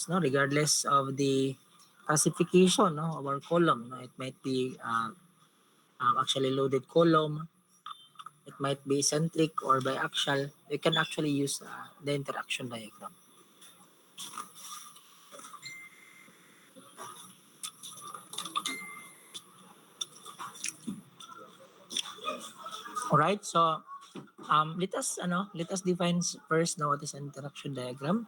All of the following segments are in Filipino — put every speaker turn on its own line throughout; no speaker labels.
no, regardless of the classification, no, of our column. No, it might be actually loaded column, it might be centric or biaxial. We can actually use the interaction diagram. All right, so let us define first now what is an interaction diagram.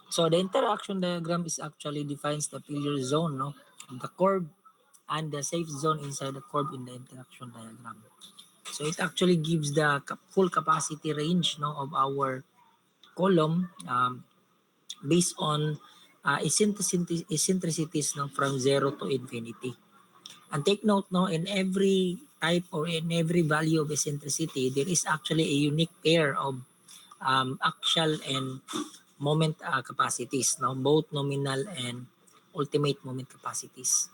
So the interaction diagram is actually defines the failure zone, no, of the curve and the safe zone inside the curve in the interaction diagram. So it actually gives the full capacity range, no, of our column based on eccentricities, no, from 0 to infinity. And take note, no, in every type or in every value of eccentricity, there is actually a unique pair of axial and moment capacities, no, both nominal and ultimate moment capacities.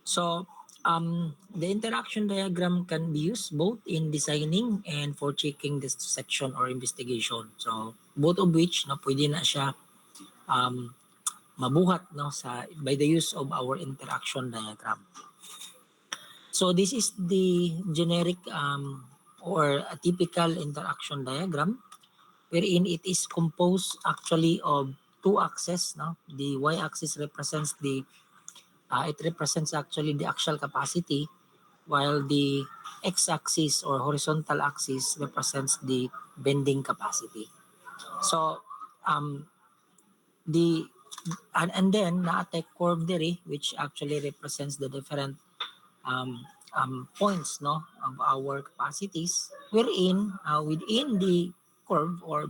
So the interaction diagram can be used both in designing and for checking the section or investigation. So both of which, no, pwede na siya um, mabuhat, no, sa by the use of our interaction diagram. So this is the generic or a typical interaction diagram wherein it is composed actually of two axes, no. The y-axis represents the it represents actually the axial capacity, while the x-axis or horizontal axis represents the bending capacity. So um the and then naatay curve diri which actually represents the different points, no, of our capacities, wherein within the curve or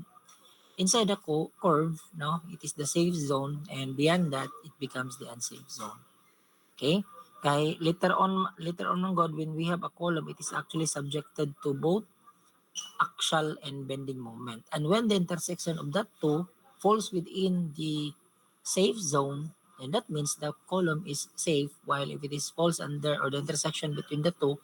inside the curve, no, it is the safe zone, and beyond that it becomes the unsafe zone. Okay, kay later on ng God, when we have a column, it is actually subjected to both axial and bending moment, and when the intersection of that two falls within the safe zone, and that means the column is safe, while if it is falls under, or the intersection between the two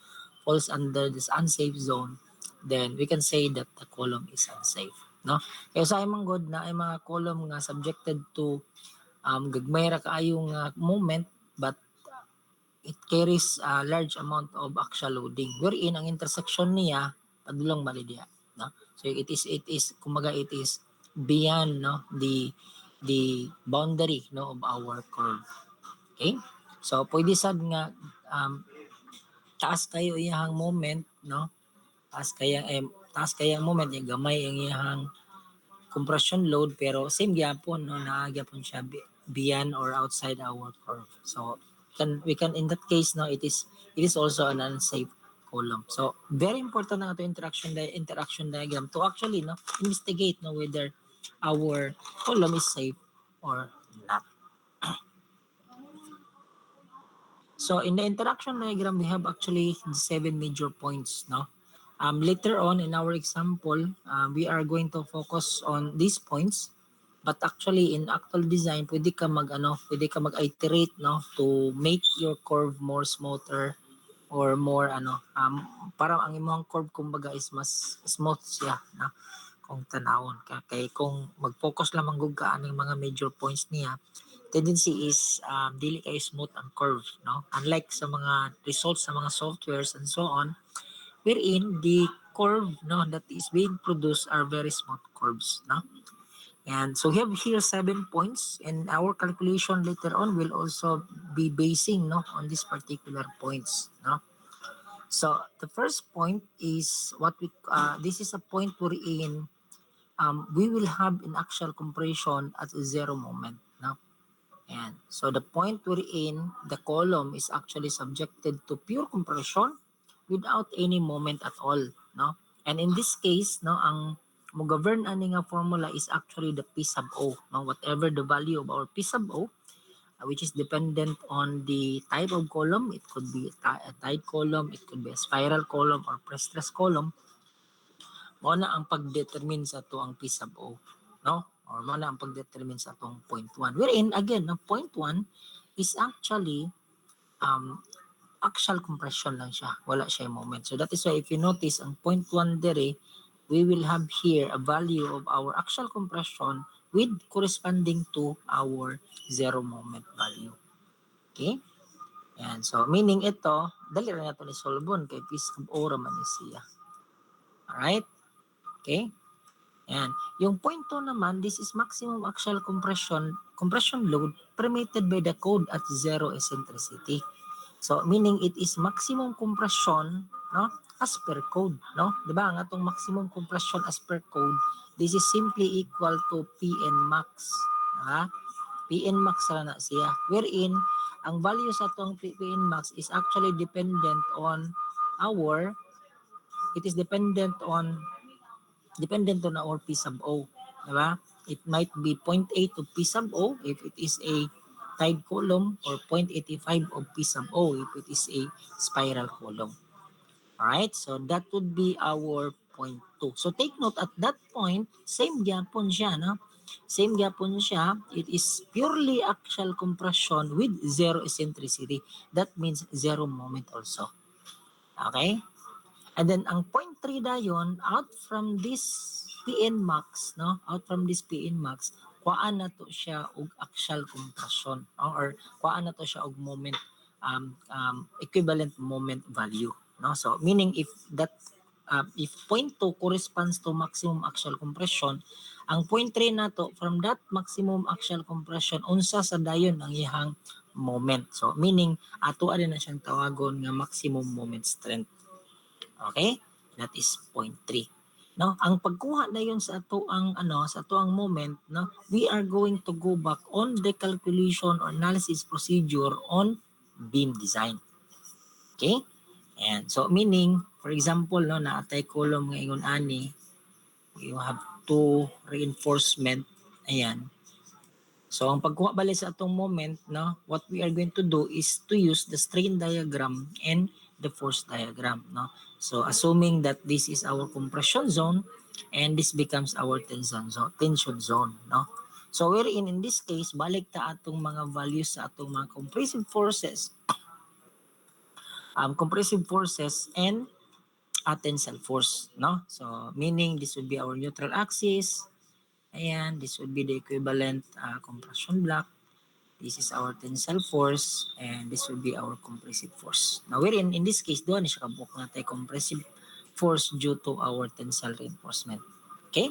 falls under this unsafe zone, then we can say that the column is unsafe, no. Kaya sa imong God na ay mga column nga subjected to gagmay ra kaayo nga moment, but it carries a large amount of axial loading, wherein ang intersection niya padulong bali diha, no. So it is kumaga it is beyond, no, the boundary, no, of our curve. Okay, so pwede sad nga taas kayo iyahang moment, no, taas kayang moment yung gamay ang iyahang compression load, pero same gyapon, no, naa gyapon siya beyond or outside our curve. So we can in that case, no, it is also an unsafe column. So very important na ito interaction diagram to actually, no, investigate, no, whether our column is safe or not. So in the interaction diagram, we have actually 7 major points, no. Later on in our example, we are going to focus on these points. But actually, in actual design, pwede ka mag-iterate, no, to make your curve more smoother or more parang ang imong curve kumbaga is mas smooth siya, no, kung tanawon ka. Kay kung mag-focus lamang gud ka aning mga major points niya, tendency is dili kay smooth ang curve, no. Unlike sa mga results sa mga softwares and so on, wherein the curve, no, that is being produced are very smooth curves, no. And so we have here 7 points, and our calculation later on will also be basing, no, on these particular points, no. So the first point is this is a point wherein we will have an axial compression at a zero moment, no. And so the point wherein the column is actually subjected to pure compression without any moment at all, no. And in this case, no, ang mo-govern ani nga formula is actually the P sub O, no, whatever the value of our P sub O, which is dependent on the type of column. It could be a tight column, it could be a spiral column or pre-stress column. Mao na ang pag-determine sa to ang P sub O, no, or mao na ang pag-determine sa tong point 1, wherein again, no, point 1 is actually axial compression lang siya, wala siya moment. So that is why if you notice ang point 1 dere, we will have here a value of our axial compression with corresponding to our zero moment value. Okay? Yan. So, meaning ito, dali rin nato ni solvon kay piece of O raman ni siya. Alright? Okay? Yan. Yung point 2 naman, this is maximum axial compression load permitted by the code at zero eccentricity. So, meaning it is maximum compression, no, as per code, no? 'Di ba? Ang atong maximum compression as per code, this is simply equal to Pn max, ha? Pn max ra na siya. Wherein ang value sa atong Pn max is actually dependent on our dependent on our P sub O, 'di ba? It might be 0.8 of P sub O if it is a tide column or 0.85 of P sub O if it is a spiral column. Alright, so that would be our point 2. So take note at that point, same gyapon siya, no? Same gyapon siya, it is purely axial compression with zero eccentricity. That means zero moment also. Okay? And then ang point 3 dayon, out from this PN max, no? Out from this PN max, kuhaan na to siya og axial compression, no? Or kuhaan na to siya og moment equivalent moment value, no? So meaning if point 2 corresponds to maximum axial compression, ang point 3 nato from that maximum axial compression unsa sa dayon ang iyang moment. So meaning ato rin na siyang tawagon nga maximum moment strength. Okay? That is point 3. No, ang pagkuha na yun sa ato ang sa ato ang moment, no, we are going to go back on the calculation or analysis procedure on beam design. Okay? And so meaning, for example, no, na atay column nga ingon ani, you have two reinforcement, ayan. So ang pagkuha bali sa atong moment, no, what we are going to do is to use the strain diagram and the force diagram, no. So assuming that this is our compression zone and this becomes our tension zone, no. So wherein in this case, balik ta atong mga values sa atong mga compressive forces and tensile force, no. So meaning this would be our neutral axis. Ayan, this would be the equivalent compression block. This is our tensile force and this will be our compressive force. Now wherein in this case doon siya kabuk natin compressive force due to our tensile reinforcement. Okay?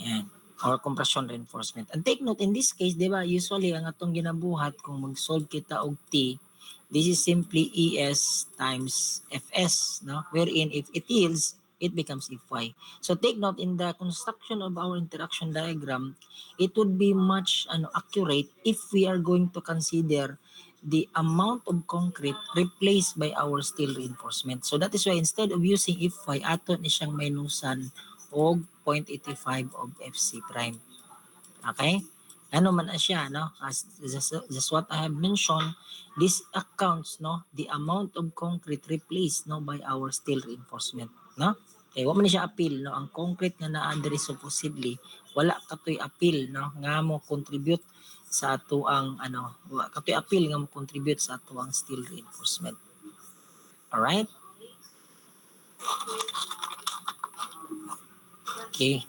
Ayan. Or compression reinforcement. And take note in this case, di ba, usually ang atong ginabuhat kung mag-solve kita og T, this is simply ES times FS, no? Wherein if it yields, it becomes Fy. So take note in the construction of our interaction diagram, it would be much accurate if we are going to consider the amount of concrete replaced by our steel reinforcement. So that is why instead of using Fy, ato ni siyang minusan og 0.85 of FC prime. Okay? Ano man na siya, no? As just what I have mentioned, this accounts, no, the amount of concrete replaced, no, by our steel reinforcement, no? Okay, wa man siya appeal, no? Ang concrete nga naa diri supposedly, wala katoy appeal, no, nga mo contribute sa ato ang wala katoy appeal nga mo contribute sa ato ang steel reinforcement. All right? Okay.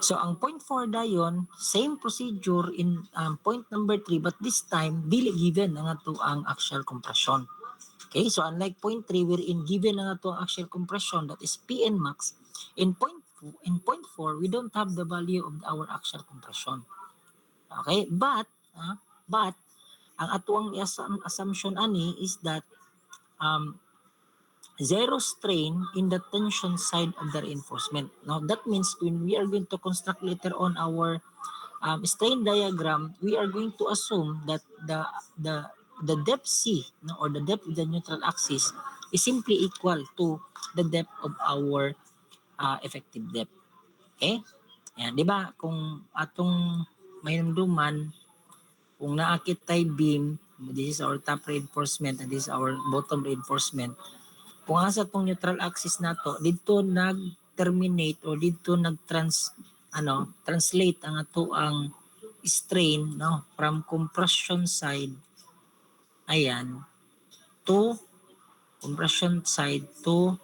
So ang point 4 dayon, same procedure in point number 3 but this time dili given ang ato ang axial compression. Okay, so unlike point 3 wherein given ang ato ang axial compression that is Pn max, in point 4 we don't have the value of our axial compression. Okay, but ang ato ang assumption ani is that zero strain in the tension side of the reinforcement. Now that means when we are going to construct later on our strain diagram, we are going to assume that the depth C, no, or the depth of the neutral axis is simply equal to the depth of our effective depth. Okay? Yan, di ba? Kung atong mainumduman, kung naakit tayo beam, this is our top reinforcement and this is our bottom reinforcement, kung asa tong neutral axis nato dito nag-terminate or dito translate ang ato ang strain, no, from compression side ayan to compression side to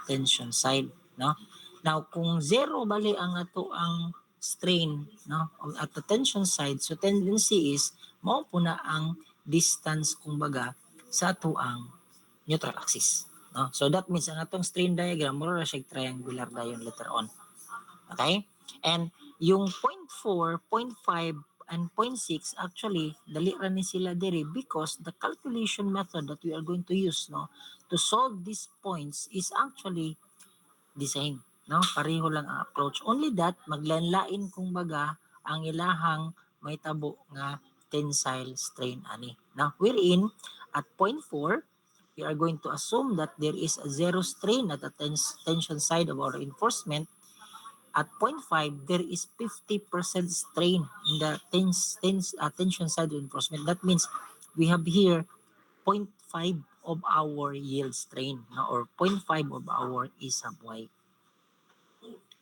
tension side, no. Now kung zero bali ang ato ang strain, no, at the tension side. So tendency is mao po na ang distance kumbaga sa atuang neutral axis, no. So that means ang atong strain diagram mura ra siya triangular dayon later on. Okay? And yung 0.4, 0.5, and 0.6 actually dali ra ni sila diri because the calculation method that we are going to use, no, to solve these points is actually the same, no, pareho lang ang approach, only that maglain-lain kumbaga ang ilahang may tabo nga tensile strain ani, no, wherein at 0.4 we are going to assume that there is a zero strain at the tension side of our reinforcement. At 0.5, there is 50% strain in the tension side reinforcement. That means we have here 0.5 of our yield strain, no, or 0.5 of our E sub y.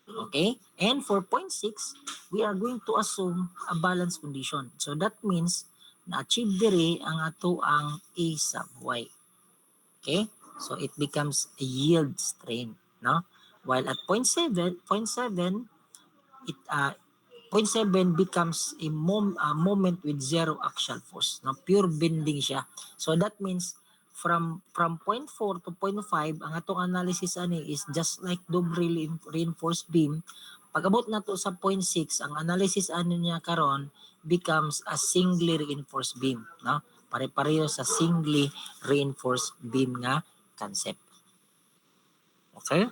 Okay? And for 0.6, we are going to assume a balance condition. So that means na-achieve dire ang ato ang E sub y. Okay? So it becomes a yield strain, no? While at 0.7, it 0.7 becomes a moment with zero axial force, no, pure bending siya. So that means from 0.4 to 0.5 ang atong analysis ani is just like double reinforced beam. Pag-abot na to sa 0.6 ang analysis ani niya karon becomes a singly reinforced beam, no, pare-pareho sa singly reinforced beam nga concept. Okay?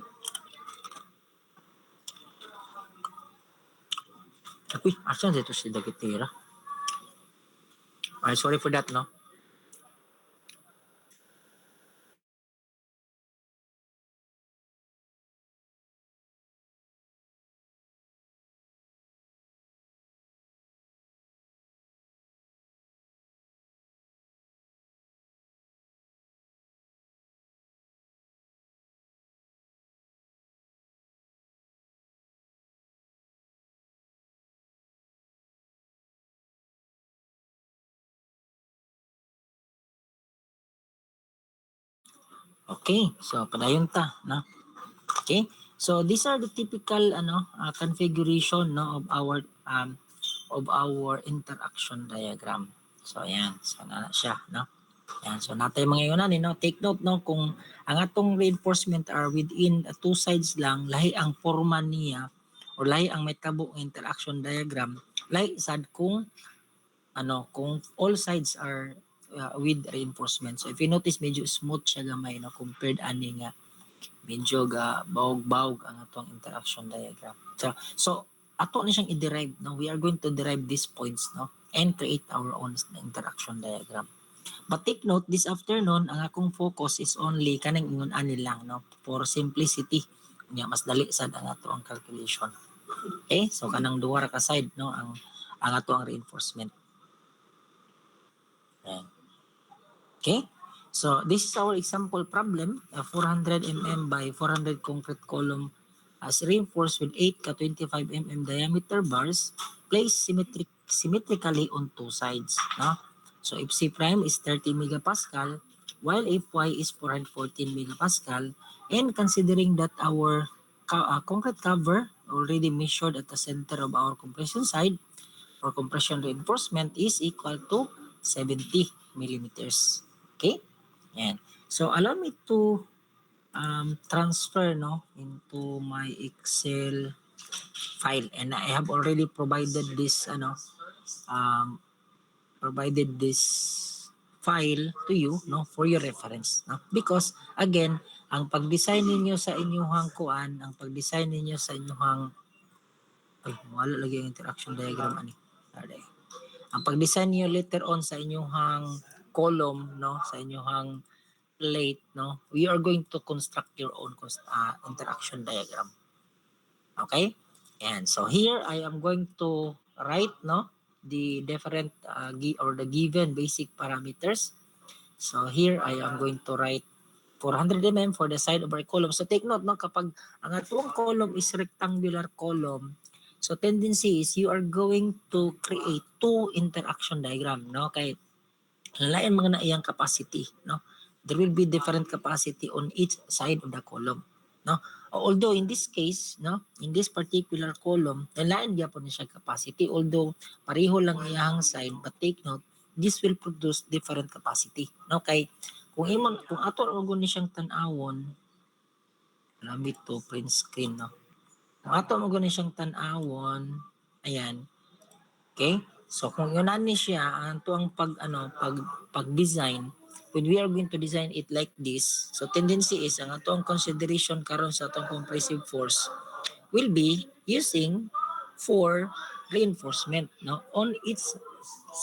Uy, asan dito si Dagitira? Ay, sorry for that, no? Okay, so padayon ta, no? Okay, so these are the typical configuration, no, of our interaction diagram. So ayan, so na siya, no. Ayan, so natay mga yun no, take note, no, kung ang atong reinforcement are within two sides lang, lahi ang forma niya or lahi ang may tabo ng interaction diagram, lahi sad kung all sides are with reinforcement. So if you notice medyo smooth siya gamay, no, compared ani nga medyo ga bawog-bawog ang atong interaction diagram. So ato ni siyang i-derive, no, we are going to derive these points, no, and create our own interaction diagram. But take note, this afternoon ang akong focus is only kanang ingon ani lang, no, for simplicity nya mas dali sad ang ato ang calculation. Okay, so kanang duha ra ka side, no, ang ato ang reinforcement. Okay, so this is our example problem, 400 mm by 400 concrete column as reinforced with 8 ka 25 mm diameter bars placed symmetrically on two sides, no? So if C prime is 30 megapascal while Fy is 414 megapascal, and considering that our concrete cover already measured at the center of our compression side or compression reinforcement is equal to 70 millimeters. Okay? Yan. So allow me to transfer, no, into my Excel file, and I have already provided this file to you, no, for your reference, no, because again ang pag-design ninyo sa inyong kuan, ang pag-design ninyo sa inyong wala lagi ang interaction diagram ani. Ang pag-design niyo later on sa inyong column, no, sa inyong plate, no, we are going to construct your own interaction diagram. Okay? And so here I am going to write, no, the different or the given basic parameters. So here I am going to write 400 mm for the side of our column. So take note, no, kapag ang atong column is rectangular column, so tendency is you are going to create two interaction diagram, no, kay lain mga na iyang capacity, no. There will be different capacity on each side of the column, no. Although in this case, no, in this particular column, lain gyapon ni siya capacity. Although pareho lang iyang side, but take note, this will produce different capacity. No, kay kung ato ra ni siyang tan-awon, lamit to print screen, no. Kung ato mo ni siyang tan-awon, ayan, okay? So kung yun ni siya, anto ang pag-design, when we are going to design it like this, so tendency is ang ato ang consideration karon sa atong compressive force will be using for reinforcement, no, on its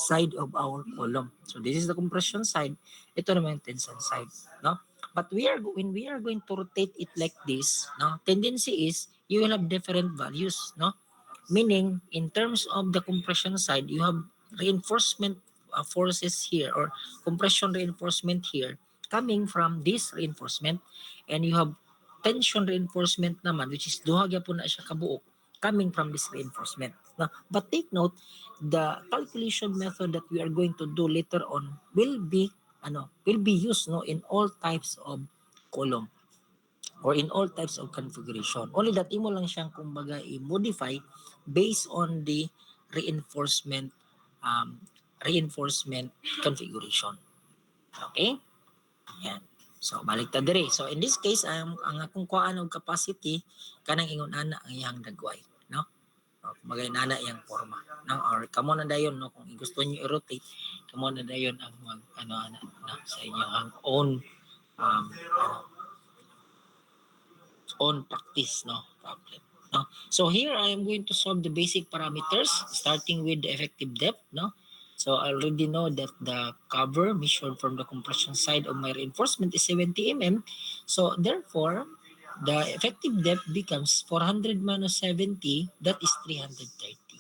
side of our column. So this is the compression side, ito naman yung tension side, no. But when we are going to rotate it like this, no, tendency is you will have different values, no. Meaning, in terms of the compression side, you have reinforcement forces here or compression reinforcement here coming from this reinforcement, and you have tension reinforcement naman, which is duha gyapon na siya kabuok, coming from this reinforcement. Now, but take note, the calculation method that we are going to do later on will be used, no, in all types of column or in all types of configuration. Only that imo lang siyang kumbaga i-modify based on the reinforcement reinforcement configuration. Okay? Yan. So balik ta dire. So in this case ang akong kuan og capacity kanang ingon ana ang iyang dagway, no? Kumbaga nana iyang forma, no? Or kamo na dayon, no, kung gusto niyo i-rotate, kamo na dayon ang sa inyo ang um, own practice, no, problem, no. So here I am going to solve the basic parameters starting with the effective depth, no. So I already know that the cover measured from the compression side of my reinforcement is 70 mm. So therefore, the effective depth becomes 400 minus 70, that is 330.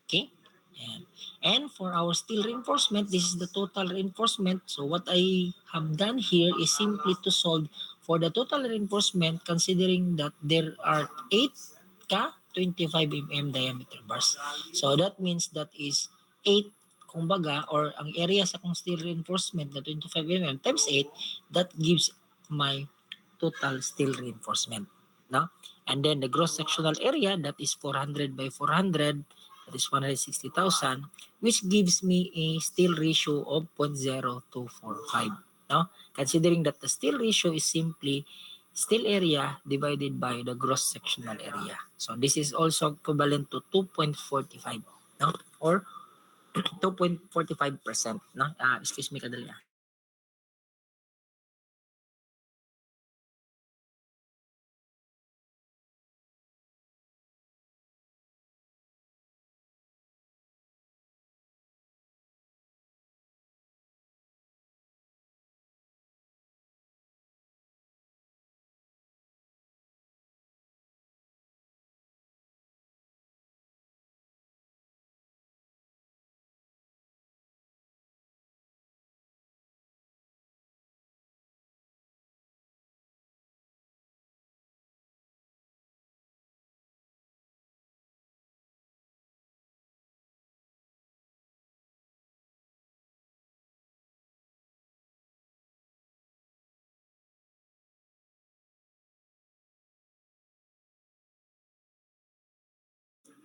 Okay? Ayan. And for our steel reinforcement, this is the total reinforcement. So what I have done here is simply to solve for the total reinforcement considering that there are 8 ka 25 mm diameter bars. So that means that is 8 kumbaga or ang area sa kong steel reinforcement na 25 mm times 8, that gives my total steel reinforcement, no? And then the gross sectional area, that is 400 by 400, that is 160,000, which gives me a steel ratio of 0.0245, no? Considering that the steel ratio is simply steel area divided by the gross sectional area. So this is also equivalent to 2.45, no? Or 2.45%, no? Excuse me kadali.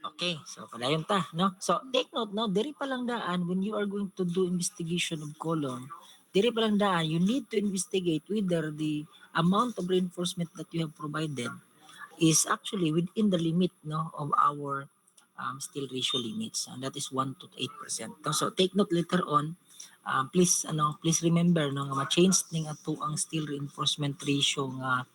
Okay, so padayon ta, no? So take note, no, diri pa lang daan when you are going to do investigation of column, diri pa lang daan you need to investigate whether the amount of reinforcement that you have provided is actually within the limit, no, of our steel ratio limits, and that is 1 to 8%. So take note later on, please remember, no, nga ma-change ning ato ang steel reinforcement ratio nga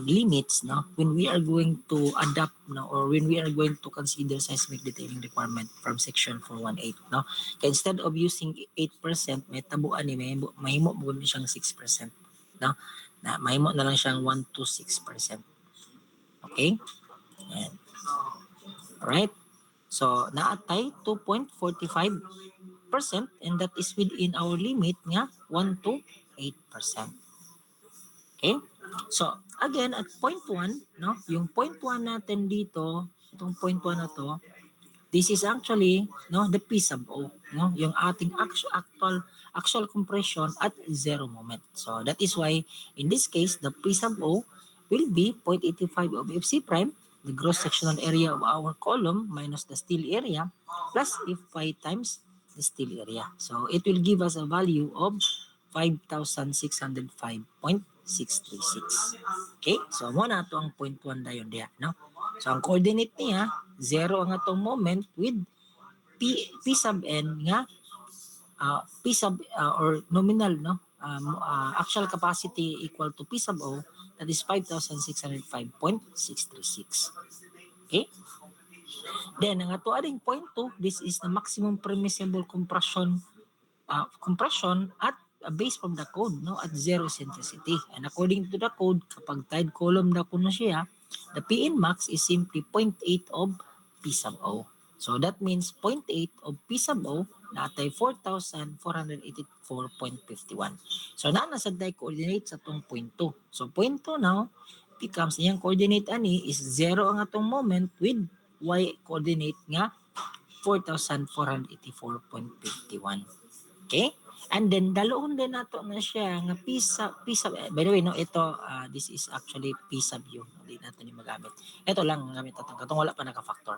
limits, no, when we are going to adapt, no, or when we are going to consider seismic detailing requirement from section 418, no. Kaya instead of using 8%, may tabuan ni mahimo mo siyang 6%, no, na mahimo na lang siyang 1 to 6%. Okay, and alright, so naatay 2.45%, and that is within our limit nga 1 to 8%. Okay? So, again, at point 1, no, yung point 1 natin dito, itong point 1 na to, this is actually, no, the P sub O, no, yung ating actual compression at zero moment. So, that is why, in this case, the P sub O will be 0.85 of FC prime, the gross sectional area of our column minus the steel area, plus Fy times the steel area. So it will give us a value of 5,605.636. Okay, so muna ito ang point 1 dayon diya, no? So ang coordinate niya, 0 ang atong moment with P sub n nga P sub or nominal, no? Actual capacity equal to P sub O, that is 5,605.636. Okay? Then ang ato ading point 2, this is the maximum permissible compression at based from the code, no, at zero centricity. And according to the code, kapag tied column na kuno siya, the Pn max is simply 0.8 of P sub O. So that means 0.8 of P sub O na atay 4,484.51. So nasa die coordinate sa tong point 2. So point 2 now becomes iyang coordinate ani is 0 ang atong moment with y coordinate nga 4,484.51. Okay? And then daloon din nato na siya nga P sub, by the way, no, ito this is actually P sub U. Hindi nato ni magamit. Ito lang ang gamit natin katong wala pa naka-factor.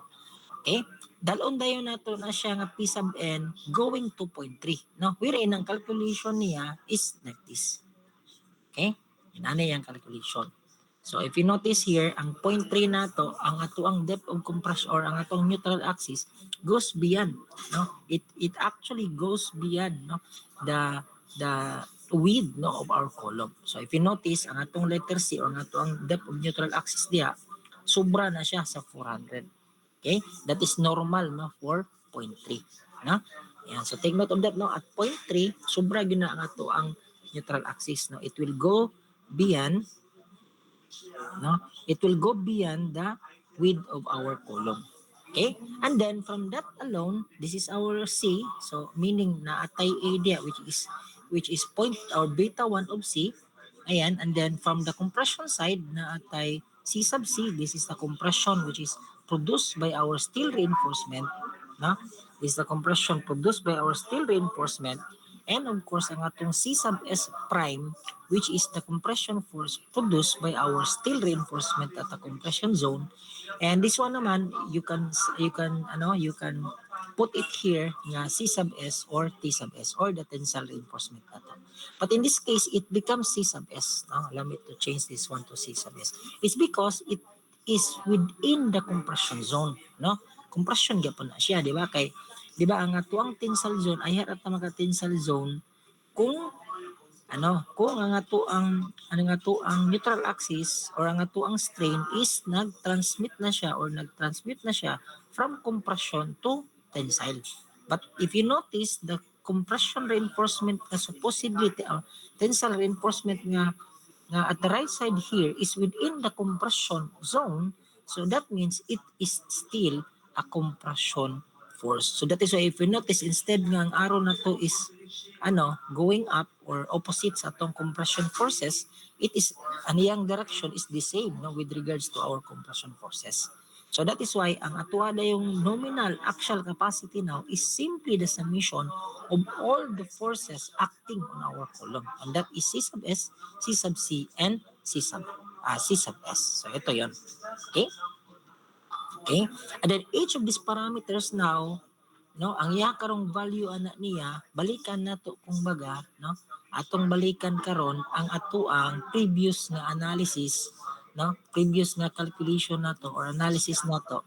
Okay? Daloon dayon nato na siya nga P sub n going 2.3. No, wherein ang calculation niya is like this. Okay? Yan ana yung calculation. So if you notice here, ang point 3 nato, ang atuang depth of compression or ang atong neutral axis goes beyond, no? It actually goes beyond, no, the width, no, of our column. So if you notice, ang atong letter C or ang atong depth of neutral axis diya, sobra na siya sa 400. Okay? That is normal, no, for point 3, no? Yan. So take note of that, no, at point 3, sobra gyud na ang ato ang neutral axis, no? It will go beyond, no, it will go beyond the width of our column. Okay, and then from that alone, this is our C, so meaning na atay area which is point or beta 1 of C. Ayan, and then from the compression side na atay C sub C, this is the compression which is produced by our steel reinforcement, no? This is the compression produced by our steel reinforcement. And of course, ang atong C sub S prime, which is the compression force produced by our steel reinforcement at the compression zone. And this one naman, you can put it here nga C sub S or T sub S or the tensile reinforcement nato. But in this case, it becomes C sub S. No? Allow me to change this one to C sub S. It's because it is within the compression zone, no? Compression gyapon na siya, di ba? Kay di ba ang atuang tensile zone ay harap ta mga tensile zone kung kung ang ato ang neutral axis or ang ato ang strain is nag-transmit na siya from compression to tensile. But if you notice, the compression reinforcement na supposedly tensile reinforcement nga at the right side here is within the compression zone, so that means it is still a compression force. So that is why if you notice, instead nga ang arrow na to is going up or opposite sa atong compression forces, it is aniyang direction is the same, no, with regards to our compression forces. So that is why ang atuada yung nominal axial capacity now is simply the summation of all the forces acting on our column. And that is C sub S, C sub C, and C sub S. So ito yon. Okay? Okay? And then each of these parameters now, no, ang iya karong value ana niya, balikan nato kung baga, no, atong balikan karon ang atuang previous nga analysis, no, previous nga calculation nato or analysis nato.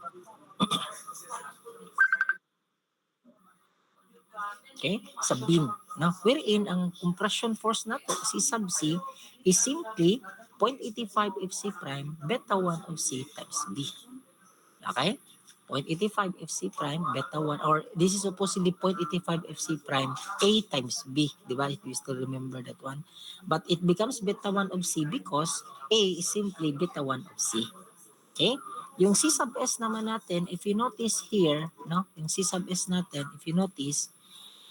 Okay, sa beam, no, wherein ang compression force nato C sub C is simply 0.85 FC prime beta 1 of C times B. Okay? 0.85 FC prime beta 1, or this is supposedly 0.85 FC prime A times B, di ba? If you still remember that one. But it becomes beta 1 of C because A is simply beta 1 of C. Okay? Yung C sub S naman natin, if you notice here, no? Yung C sub S natin, if you notice,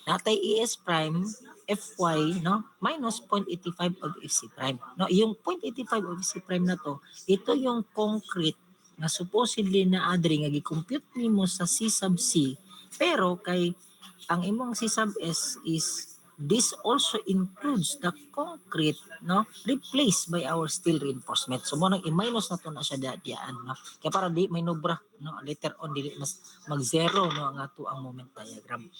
natay ES prime Fy, no, minus 0.85 of FC prime. No, yung 0.85 of FC prime na to, ito yung concrete na supposedly na adri nga gi-compute nimo sa C sub C, pero kay ang imong C sub S is This also includes the concrete, no, replaced by our steel reinforcement. So mo nang i-minus na to na siya diyan, no. Kaya para di may nubra, no, later on dili mas mag-zero, no, ang ato ang moment diagram.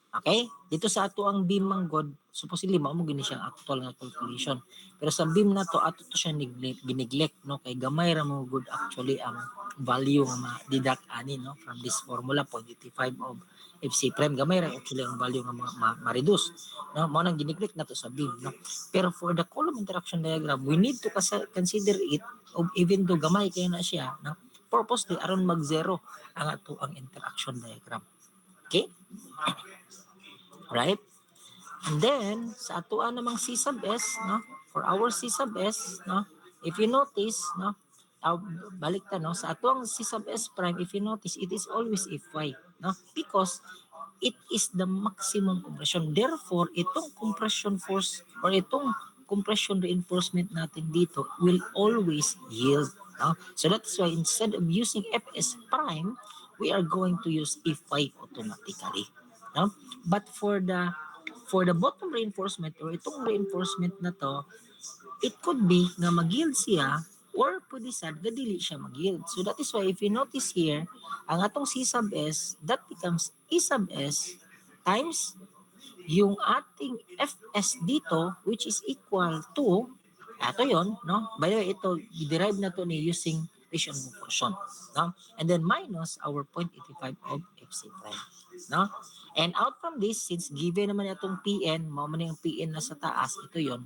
Okay? Dito sa ato ang beam manggod, supposedly mao mo gini siya actual nga calculation. Pero sa beam na to ato to siya gineglect, no, kay gamay ra mo good actually ang value nga ma-deduct ani, no, from this formula 0.85 of FC prime. Gamay ra actually ang value nga ma-reduce, no, mao nang gineglect nato sa beam, no. Pero for the column interaction diagram, we need to consider it of even though gamay kay na siya, no, purposely aron mag-zero ang ato ang interaction diagram. Okay? Right? And then, sa atuan namang C sub S, no? For our C sub S, no? If you notice, no? Balik ta, no? Sa atuang C sub S prime, if you notice, it is always Fy, no? Because it is the maximum compression. Therefore, itong compression force or itong compression reinforcement natin dito will always yield. No? So that's why instead of using Fs prime, we are going to use Fy automatically. No? But for the bottom reinforcement or itong reinforcement na to, it could be na mag-yield siya or pwede sad na dili siya mag-yield. So that is why if you notice here, ang atong C sub S, that becomes E sub S times yung ating Fs dito, which is equal to, ito yon, no? By the way, ito, derive na to ni using Pareto proportion, no? And then minus our 0.85 of Fc prime, no? And out from this, since given naman itong Pn, mao man yung Pn na sa taas, ito yon.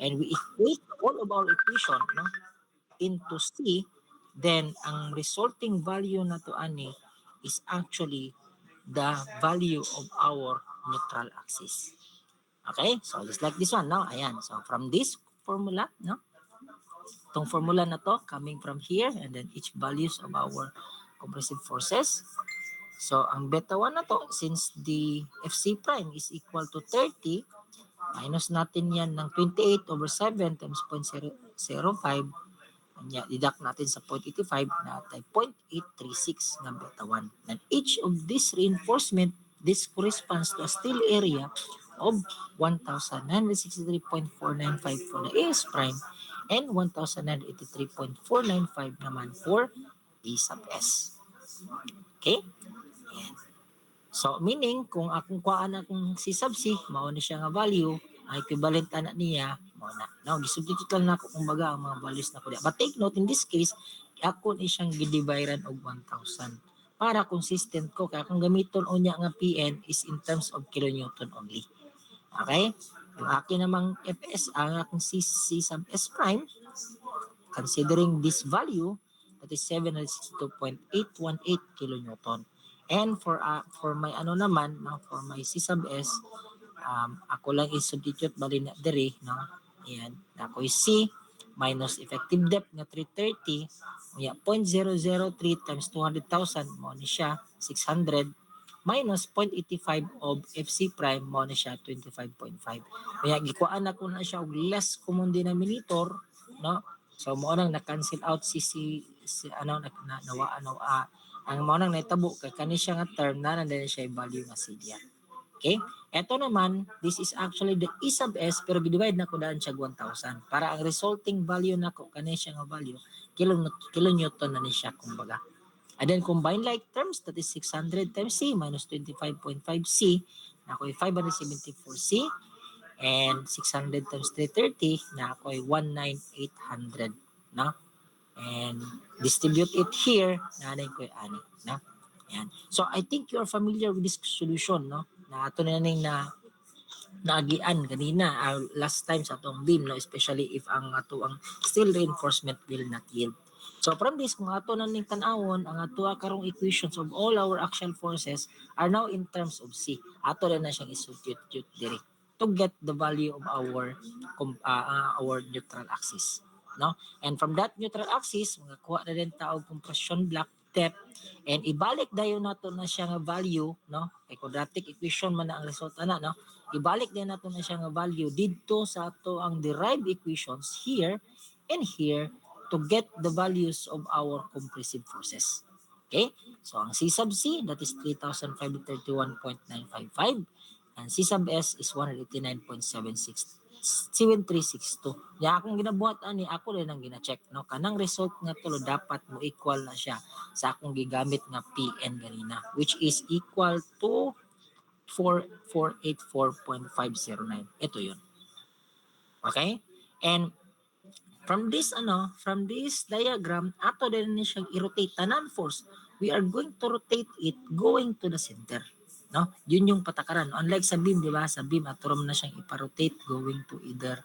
And we equate all of our equation, no, into C, then ang resulting value na to ani is actually the value of our neutral axis. Okay? So just like this one, no? Ayan. So from this formula, no? Itong formula na to coming from here and then each values of our compressive forces. So ang beta 1 na to, since the Fc prime is equal to 30, minus natin yan ng 28 over 7 times 0.005. Deduct natin sa 0.85 na 0.836 na beta 1. And each of this reinforcement, this corresponds to a steel area of 1,963.495 for the AS prime and 1,983.495 naman for E sub S. Okay? Ayan. So, meaning, kung akong kuhaan akong C sub C, mao ni siya nga value, ang equivalent ana niya, mao na. No, gisubstitute lang nako kumbaga ang mga values na ko diya. But take note, in this case, ako ni siyang gidividean og 1,000. Para consistent ko, kaya kung gamiton unya nga PN is in terms of kilonewton only. Okay? Yung akin namang Fs, ang akong C sub S prime, considering this value, that is 762.818 kilonewton. And for my ano naman, no, for my C sub S, ako lang i-substitute bali na diri, no. Ayan, ako is C minus effective depth na 330, kaya 0.003 times 200,000 mo ni siya 600 minus 0.85 of FC prime mo ni siya 25.5. Kaya gikuan ako na siya og less common denominator, no. So mo nang na-cancel out si ano ang mo nang naitabo kay kani siya nga term na nandiyan siya value nga C diyan. Okay? Ito naman, this is actually the E sub S pero gidivide na ko daan siya 1,000 para ang resulting value na ko kani siya nga value kilonewton na ni siya kumbaga. And then combine like terms, that is 600 times C minus 25.5 C, na ako ay 574 C, and 600 times 330, na ako ay 19,800, no? And distribute it here, nanay ko ay ani, no? Ayan. So I think you're familiar with this solution, no? Na ato na ning na naagian kanina last time sa atong beam, no, especially if ang ato ang steel reinforcement will not yield. So from this, kung ato na ning tan-awon, ang ato karong equations of all our axial forces are now in terms of C. Ato na siyang i-substitute diri to get the value of our neutral axis, no? And from that neutral axis, magakuha na din taog compression block depth, and ibalik dayon nato na siya nga value, no? Kay quadratic equation man na ang resulta na, no? Ibalik din nato na siya nga value dito sa ato ang derived equations here and here to get the values of our compressive forces. Okay? So ang C sub C, that is 3,531.955. And C sub S is 189.7362. Ya akong ginabuhat ani ako rin ang gina-check no kanang result nga tulo dapat mo equal na siya sa akong gigamit nga PN ganina which is equal to 4484.509. Ito 'yun. Okay? And from this diagram, ato din ni siyang i-rotate tanan force. We are going to rotate it going to the center. No? Yun yung patakaran. Unlike sa beam, di ba? Sa beam, ato rin na siyang ipa-rotate going to either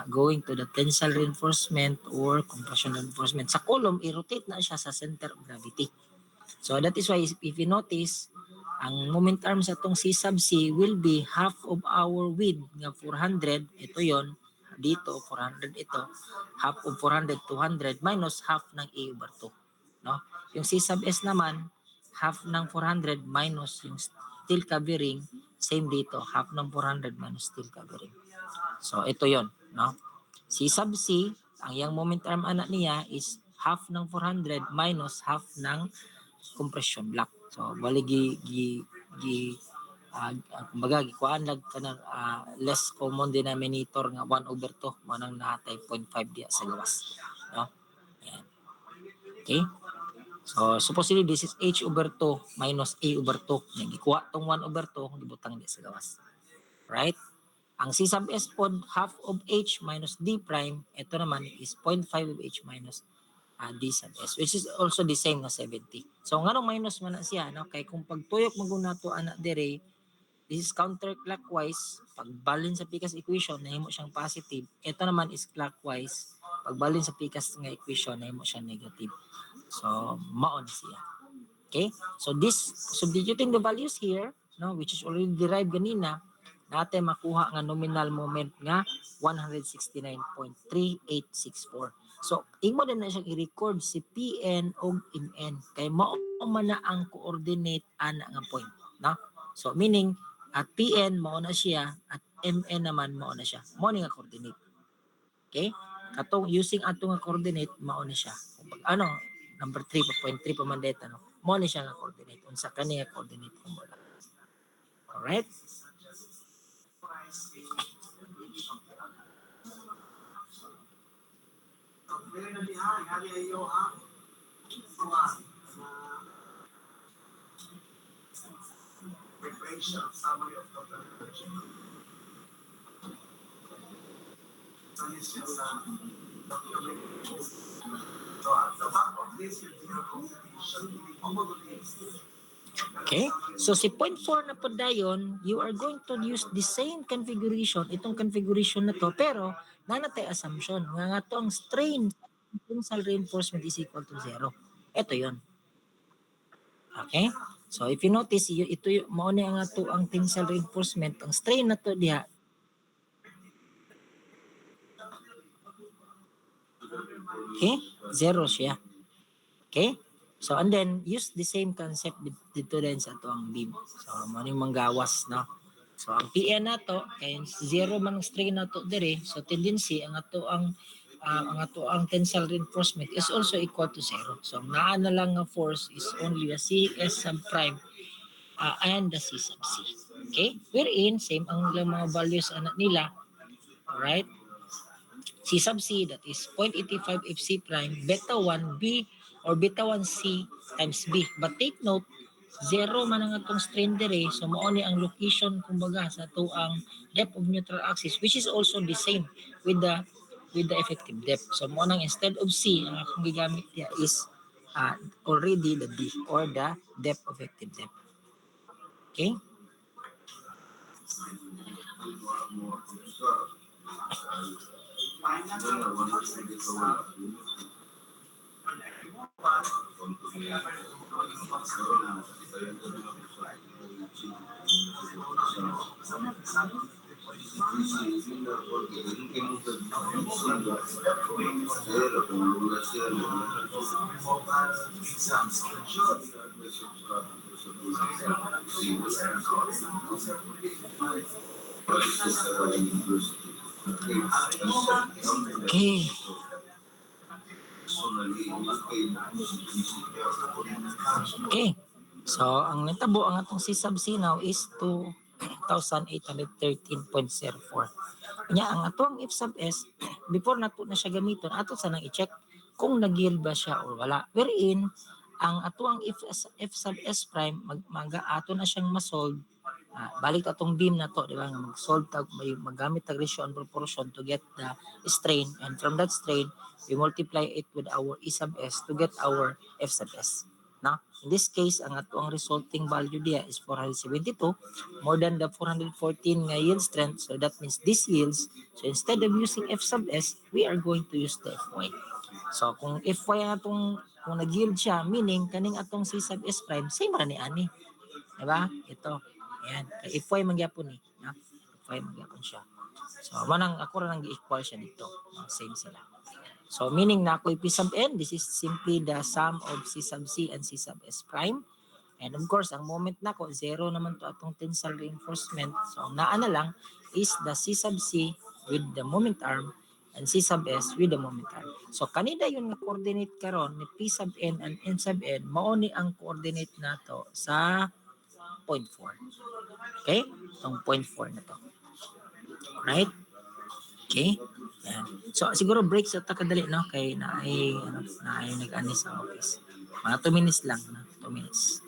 going to the tensile reinforcement or compression reinforcement. Sa column, i-rotate na siya sa center of gravity. So that is why if you notice, ang moment arm sa itong C sub C will be half of our width nga 400, ito yon dito 400 ito, half of 400 200 minus half ng A over 2, no? Yung C sub S naman half ng 400 minus yung steel covering, same dito, half ng 400 minus steel covering. So ito yon, no? C sub C, ang yang moment arm anak niya is half ng 400 minus half ng compression block. So bali kumbaga gikuan lag kanang less common denominator nga 1 over 2 mo nang natay 0.5 diya sa gawas, no? Ayan. Okay? So supposedly this is h over 2 minus a over 2. Nga gikuha tong 1 over 2 gibutang diya sa gawas. Right? Ang C sub S pod half of h minus d prime, ito naman is 0.5 of h minus D sub S, which is also the same na 70. So nganong minus man na siya, no? Kay kung pagtuyok mo na to ana dire, this is counterclockwise. Pag balin sa Pica's equation, nahimo siyang positive. Ito naman is clockwise. Pag balin sa Pica's nga equation, nahimo siyang negative. So maon siya. Okay? So this substituting the values here, no, which is already derived ganina, natin makuha nga nominal moment nga 169.3864. So, imo din na siyang i-record si PN o MN kay mao man na ang coordinate ana nga point, no? So, meaning at PN mao na siya at MN naman mao na siya. Mao ni nga coordinate. Okay? Katong using ato nga coordinate mao ni siya. Ano, number 3 pa point 3 pa man deta, no? Mao ni siya nga coordinate unsa kani nga coordinate kumbaga. Alright? Okay? So si point 4 na po dayon, you are going to use the same configuration, itong configuration na to, pero nanatay assumption nga to ang strain tensile reinforcement is equal to 0. Ito yon. Okay? So if you notice, ito yung mao ni nga to ang tensile reinforcement, ang strain na to diha. Okay? 0 siya. Okay? So and then use the same concept dito din sa ato ang beam. So mao ning manggawas, no? So ang PN nato kay 0 man ang strain nato dire, so tendency ang ato ang tensile reinforcement is also equal to 0. So ang naa na lang nga force is only the CS sub prime and the C sub C. Okay? Wherein same ang mga values anak nila. Alright? C sub C, that is 0.85 FC prime, beta 1 B or beta 1 C times B. But take note, 0 man ang atong strain dire, so mao ni ang location kumbaga sa to ang depth of neutral axis, which is also the same with the effective depth. So mao nang instead of C, ang akong gigamit niya is already the D or the depth of effective depth. Okay? Okay. Okay. So, ang natabo ang atong C sub C now is to 5,813.04. Nya ang atong F sub S, before nato na siya gamiton, ato sa nang i-check kung nag-yield ba siya or wala. Wherein, ang atuang F sub S prime, ato na siyang masolve. Balik atong beam na to, di ba? Mag-solve magamit tag ratio and proportion to get the strain, and from that strain we multiply it with our E sub S to get our F sub S. Now, in this case, ang atuang resulting value diya is 472, more than the 414 nga yield strength. So that means this yields. So instead of using F sub S, we are going to use the Fy. So kung Fy ang atong, kung nag-yield siya, meaning kaning atong C sub S prime, same ra ni ani. Diba? Ito. Ayan. Fy magyapon ni. Fy magyapon siya. So, manang ako ra nang gi-equal siya dito. Same sila. So, meaning na ako P sub n, this is simply the sum of C sub C and C sub S prime. And of course, ang moment na ko, zero naman to atong tensile reinforcement. So, ang naa na lang is the C sub C with the moment arm and C sub S with the moment arm. So, kanina yun nga coordinate karon ni P sub N and N sub N, mao ni ang coordinate nato sa 0.4. Okay? Itong 0.4 na to. Right? Okay? Yan. So, siguro break sa takadali, no? Kay naay nag-ani sa office. Mga 2 minutes lang, no? 2 minutes.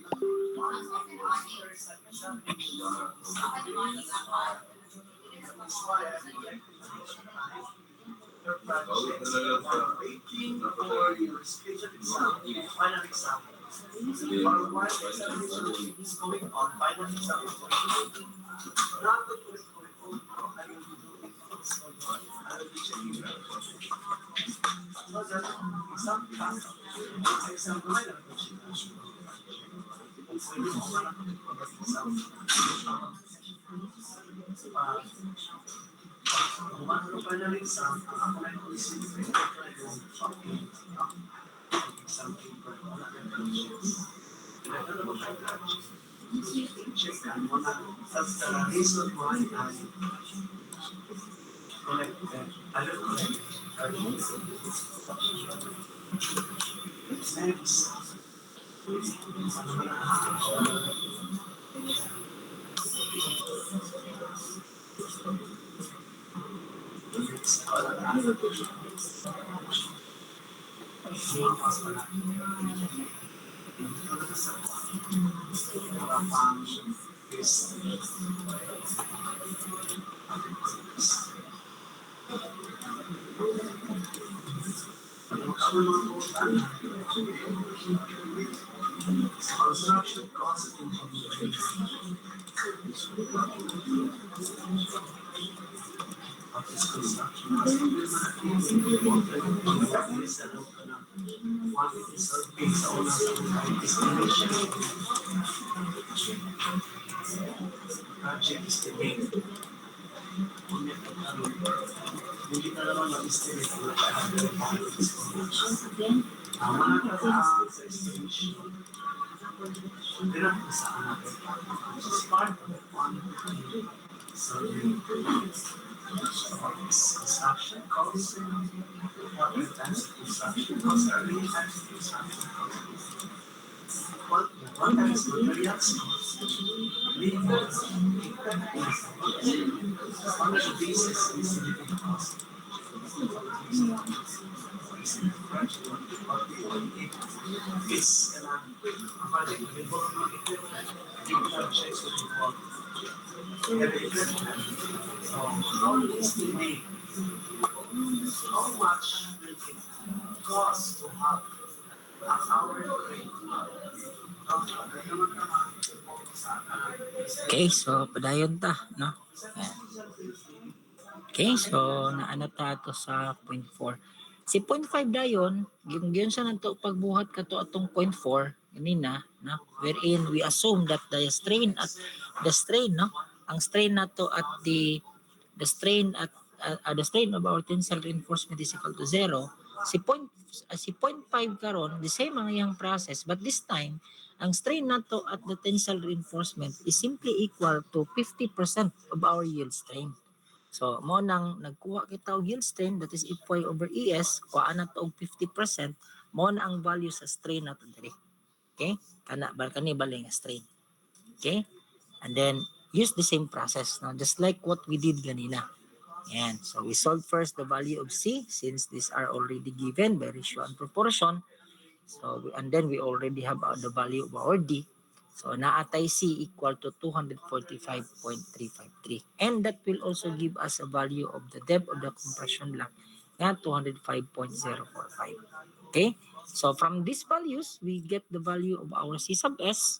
Okay, so padayon ta, no? Okay, so naano ta to sa 0.4. Si 0.5 dayon, giyon sa nanto pagbuhat kato atong 0.4 kanina, no? Wherein we assume that the strain, no? Ang strain nato at the strain of our tensile reinforcement is equal to 0. Si 0.5 karon, the same ang iyang process, but this time ang strain nato at the tensile reinforcement is simply equal to 50% of our yield strain. So, mo nang nagkuha kita og yield strain, that is Fy over Es, kuha na to og 50%, mo na ang value sa strain nato diri. Okay? Kani bali nga strain. Okay? And then, use the same process, no? Just like what we did ganina. Ayan. So we solve first the value of C since these are already given by ratio and proportion. So and then we already have the value of our D. So naatay C equal to 245.353. And that will also give us a value of the depth of the compression block na 205.045. Okay? So from these values, we get the value of our C sub S,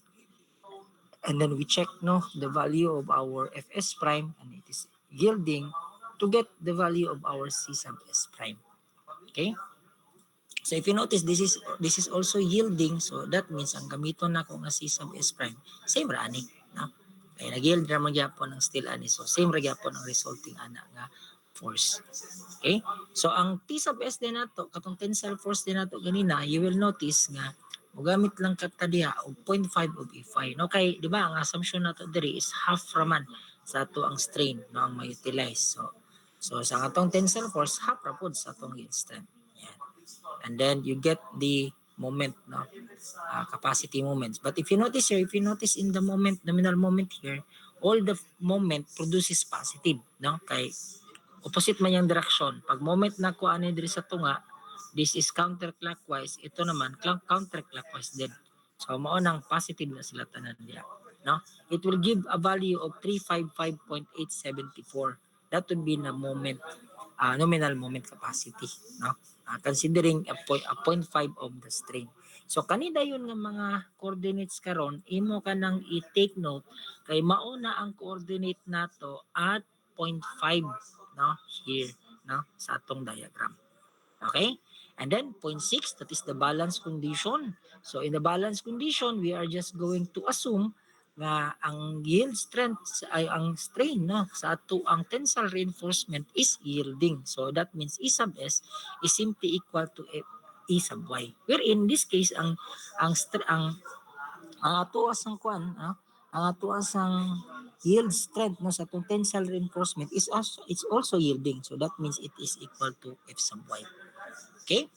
and then we check no the value of our Fs prime, and it is yielding to get the value of our C sub S prime. Okay? So if you notice, this is also yielding, so that means ang gamiton na ko nga C sub S prime, same ra ani, no? Kaya nag-yield ra man gyapon ang still ani, so same ra gyapon ang resulting ana nga force. Okay? So ang T sub S din nato, katong tensile force din nato ganina, you will notice nga mogamit lang kata diha og 0.5 of Fy. No kay di ba ang assumption nato diri is half raman sa ato ang strain no ang ma-utilize. So sa atong tensile force half ra pod sa atong yield strength. Yan. And then you get the moment, no, capacity moments. But if you notice here, if you notice in the moment, nominal moment here, all the moment produces positive, no? Kay opposite man yung direction. Pag moment na ko ano diri sa tunga, this is counterclockwise. Ito naman counterclockwise din. So mao nang positive na sila tanan diha, no? It will give a value of 355.874. That would be the moment, nominal moment capacity, no? Considering a 0.5 of the strain. So kanina yun nga mga coordinates karon, imo ka nang i-take note kay mauna ang coordinate nato at 0.5, no, here, no, sa atong diagram. Okay? And then 0.6, that is the balance condition. So in the balance condition, we are just going to assume nga ang yield strength ay ang strain no sa ato ang tensile reinforcement is yielding. So that means E sub S is simply equal to E sub Y. Where in this case ang ato asang kuan, ang ato asang yield strength no sa atong tensile reinforcement is also, it's also yielding. So that means it is equal to F sub Y. Okay?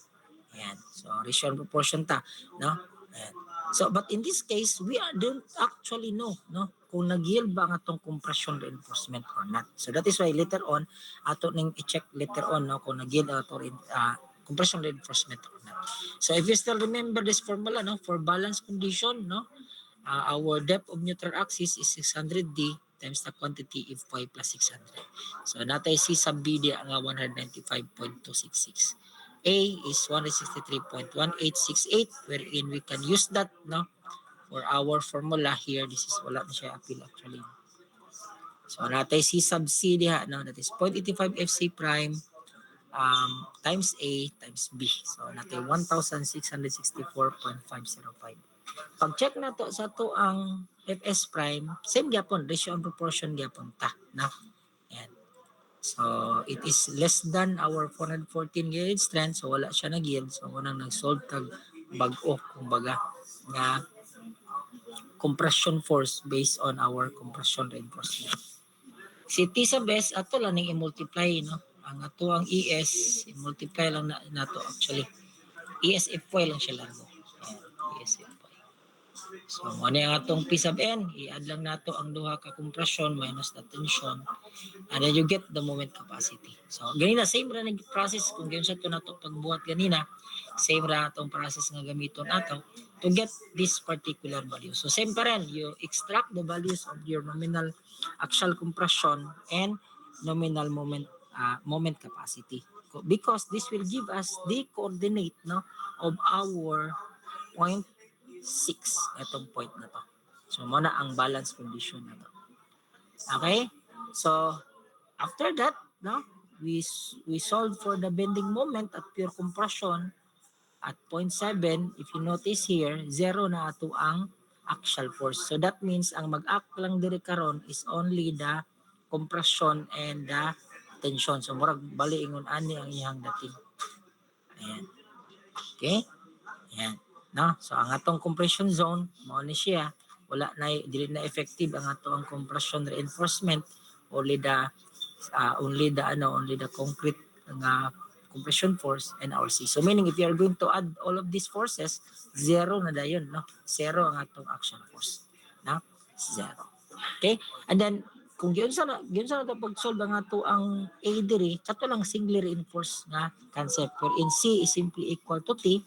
Ayan. So, ratio and proportion ta. No? Ayan. So, but in this case, we don't actually know, no, kung nag-yield ba ang atong compression reinforcement or not. So, that is why later on, ato ning i-check later on, no, kung nag-yield ato compression reinforcement or not. So, if you still remember this formula, no, for balance condition, no, our depth of neutral axis is 600D times the quantity if y plus 600. So, natay C sub B di nga 195.266. A is 163.1868 wherein we can use that no for our formula here. This is wala na siya appeal actually. So natay C sub C diha no, that is 0.85 FC prime times A times B. So natay 1664.505. Pag check na to sa to ang Fs prime, same gyapon, ratio and proportion gyapon ta na. Yan. So, it is less than our 414 yield strength. So, wala siya nag-yield. So, unang nag-solve tag bag-o, kumbaga, nga compression force based on our compression reinforcement. Si T sa best, ato lang ning i-multiply, no? Ang ato ang ES, i-multiply lang na to actually. ESFY lang siya largo. Ayan, ESFY. So, ano yung atong P sub N? I-add lang nato ang duha ka compression minus the tension. And then you get the moment capacity. So, ganina, same ra nag process kung ganyan sa ito na ito pagbuhat ganina, same ra itong process nga gamiton ato to get this particular value. So, same pa rin, you extract the values of your nominal axial compression and nominal moment capacity. Because this will give us the coordinate no, of our point 6, itong point na to. So, muna ang balance condition na to. Okay? So, after that, no, we solve for the bending moment at pure compression at 0.7. If you notice here, 0 na ato ang axial force. So that means ang mag-act lang diri karon is only the compression and the tension. So murag bali ingon ani ang iyang dating. Ayan. Okay? Ayan. No? So ang atong compression zone, mao ni siya, wala na dili na effective ang atong compression reinforcement, only the concrete nga compression force and RC. So meaning if you are going to add all of these forces, zero na dayon, no? Zero ang atong action force. No? Zero. Okay? And then kung giun sa na pag-solve ang ato ang A diri, kato lang singly reinforce nga concept wherein C is simply equal to T,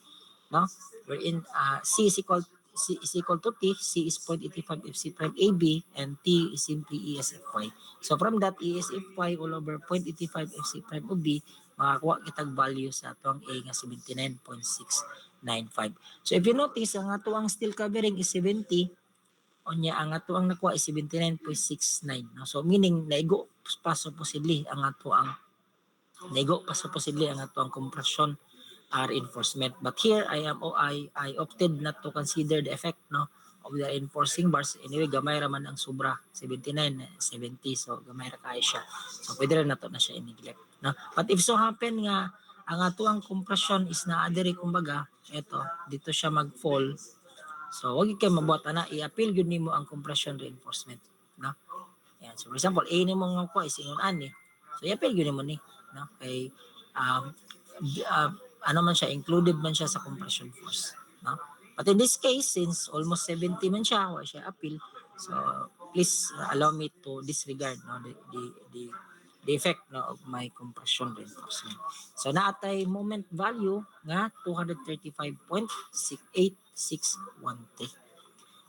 no? Wherein C is equal to T, C is 0.85 FC prime AB, and T is simply ESFY. So from that, ESFY all over 0.85 FC prime OB, makakuha kitag value sa ato ang A nga 79.695. So if you notice, ang ato ang steel covering is 70, unya ang ato ang nakuha is 79.69. No? So meaning naigo pa so posible ang ato ang compression reinforcement. But here I opted not to consider the effect, no, of the reinforcing bars. Anyway, gamay ra man ang sobra 79 70, so gamay ra kay siya. So pwede ra nato na siya i-neglect, no. But if so happen nga ang ato ang compression is naa diri, kumbaga eto dito siya mag-fall. So wag kay mabuhat ana, i-appeal gyud nimo ang compression reinforcement, no. Yan. So for example, A nimo nga ko is ingon ani. So i-appeal gyud nimo ni, no, kay um, uh, ano man siya, included man siya sa compression force, no. But in this case, since almost 70 man siya, wala siya appeal, so please allow me to disregard, no, the effect, no, of my compression reinforcement. So naatay moment value nga 235.861 T.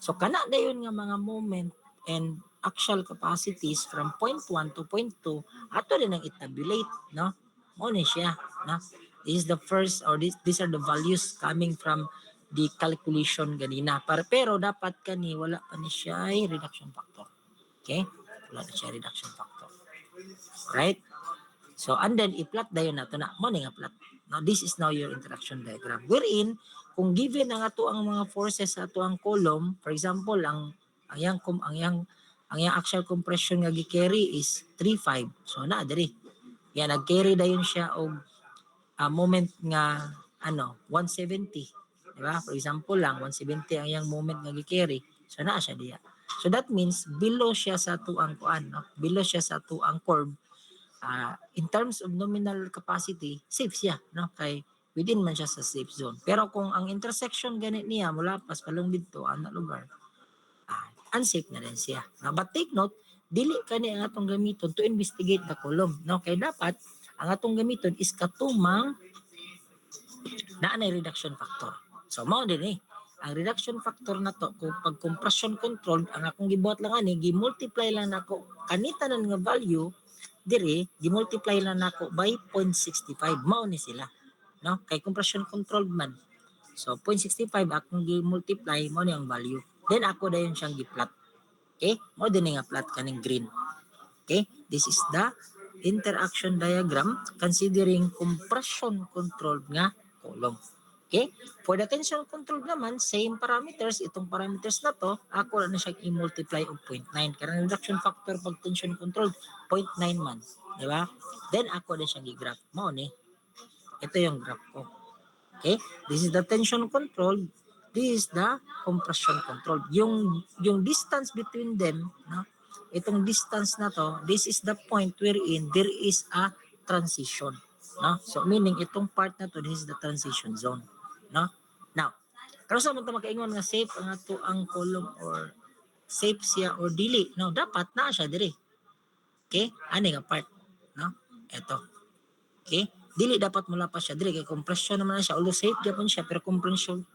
So kana dayon nga mga moment and actual capacities from point 1 to point 2, ato din ang itabulate, no? Mo ni siya, no? This is the first, or these are the values coming from the calculation ganina. Pero dapat kani wala pa ni siya ay reduction factor. Okay? Wala na siya reduction factor. Right? So, and then i-plot dayon nato na mo ni nga plot. Now, this is now your interaction diagram. Wherein, kung given ang ato ang mga forces sa ato ang column, for example, ang yang actual compression nga gi-carry is 3.5. So, na diri. Yan, nag-carry dayon siya og moment nga 170. Diba? For example lang, 170 ang yang moment nga gi-carry. So, na siya diya. So, that means below siya sa tuang kuan, no? Below siya sa tuang curve. In terms of nominal capacity, safe siya, no? Kay within man siya sa safe zone. Pero kung ang intersection ganit niya mula pas palong dito ana lugar, unsafe na rin siya. But take note, dili kani ang atong gamiton to investigate the column, no? Kay dapat ang atong gamiton is katumang naa na reduction factor. So mao din ang reduction factor na to, kung pag compression control, ang akong gibuhat lang ani, gi-multiply lang nako kanita nan nga value dire, gi-multiply lang nako by 0.65. Mao ni sila, no? Kay compression control man. So 0.65 akong gi-multiply, mao ni ang value. Then ako dayon siyang gi-plot. Okay? Mao din nga plot kaning green. Okay? This is the interaction diagram considering compression controlled nga column. Okay? For the tension control naman, same parameters, itong parameters na to, ako na siya i-multiply of 0.9. Karang reduction factor pag tension control, 0.9 man. Di ba? Then ako na siyang i-graph. Mo ni. Ito yung graph ko. Okay? This is the tension control. This is the compression control. Yung distance between them, no? Itong distance na to, this is the point wherein there is a transition. No? So meaning itong part na to, this is the transition zone. No? Now, karon sa man ta makaingon nga safe ang ato ang column or safe siya or dili. No, dapat na siya diri. Okay? Ani nga part, no? Ito. Okay? Dili dapat mula pa siya diri kay compression naman na siya. Although safe gyapon siya pero compression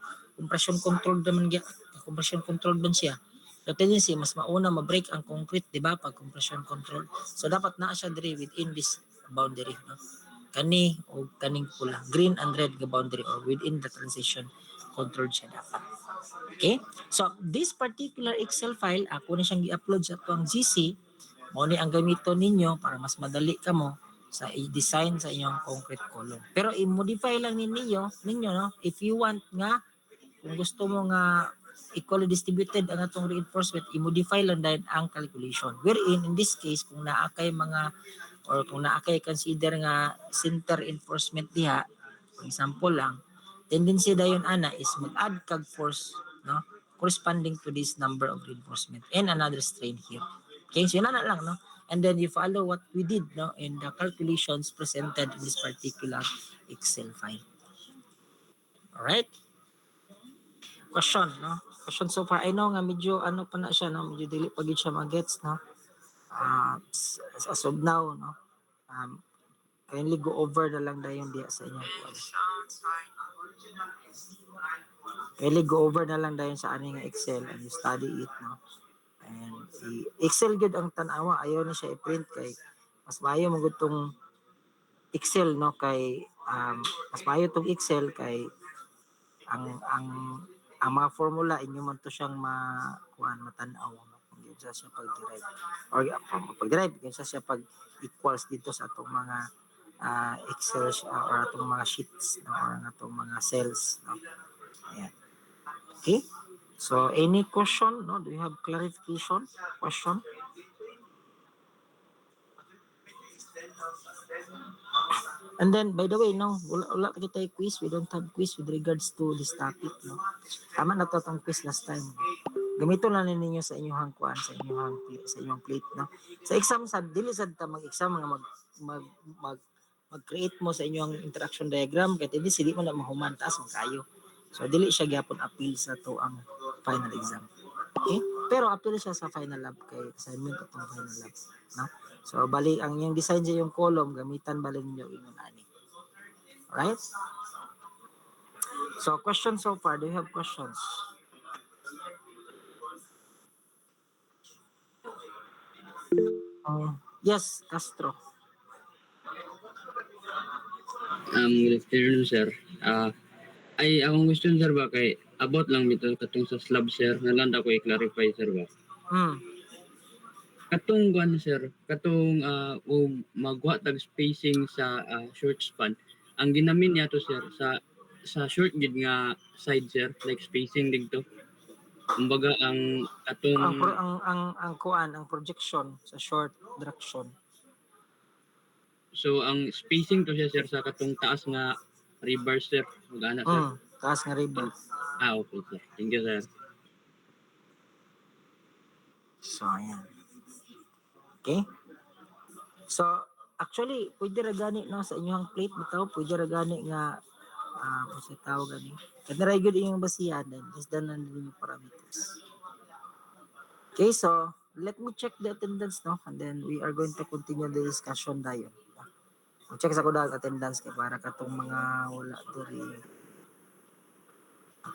control naman gyud. Compression control man siya. So tendency mas mauna ma-break ang concrete, di ba, pag compression control. So dapat naa siya diri within this boundary, no? Kani o kaning pula, green and red nga boundary or within the transition controlled siya dapat. Okay? So this particular Excel file ako na siyang gi-upload sa tuang GC. Mo ni ang gamiton ninyo para mas madali kamo sa i-design sa inyong concrete column. Pero i-modify lang ninyo, no? If you want nga, kung gusto mo nga equally distributed ang atong reinforcement, i-modify lang dahil ang calculation. Wherein, in this case, kung naakay kung naakay consider nga center reinforcement diha, for example lang, tendency dayon ana is mag-add kag force, no? Corresponding to this number of reinforcement and another strain here. Okay, so yun na lang, no? And then you follow what we did, no, in the calculations presented in this particular Excel file. Alright? Question, no? question so far. I know nga medyo ano pa na siya, no? Medyo dili pa gid siya magets, no? As of now, no? Um, kindly go over na lang dayon diya sa inyong kuwan. Kindly go over na lang dayon sa aning Excel and you study it, no? And Excel gud ang tan-awa, ayaw na siya i-print kay mas maayo mo gud tong Excel, no, kay mas maayo tong Excel kay ang ang mga formula inyo man to siyang kuan matan-aw, no? Kung yun siya pag-derive or pag-derive yun siya pag equals dito sa atong mga Excel or atong mga sheets, no? Or atong mga cells, no? Ayan. Okay? So any question, no? Do you have clarification question? And then, by the way, no, wala kita quiz. We don't have quiz with regards to this topic, no. Tama na to tong quiz last time. Gamito na ninyo sa inyong kuan, sa inyong plate, no. Sa exam sad dili sad ta mag-exam nga mag mag mag-create mo sa inyong interaction diagram kay hindi sili mo na mahuman taas man kayo. So dili siya gyapon appeal sa to ang final exam. Okay? Pero appeal siya sa final lab kay assignment atong final lab, no? So bali ang yung design sa yung column gamitan bali ninyo ingon ani. Alright? So questions so far, do you have questions? Yes, Castro.
Good afternoon, sir. Akong question, sir, ba, kay about lang dito katong sa slab, sir, nalang ako i-clarify, sir, ba?
Hmm.
Katong kuan, sir, katong kung magwa tag spacing sa short span, ang ginamin niya to, sir, sa short gid nga side, sir, like spacing dito. Kumbaga ang katong
Ang kuan, ang projection sa short direction.
so ang spacing to siya, sir, sa katong taas nga reverse, sir, magana, sir.
Taas nga river.
Okay, sir. Thank you, sir.
So ayan. Okay? So actually, pwede ra gani no sa inyong plate bitaw, pwede ra gani nga sa tawag gani. Kada ra gyud inyong basihan then just done na yung parameters. Okay, so let me check the attendance, no, and then we are going to continue the discussion dayon. Check sa ko attendance kay para katong mga wala diri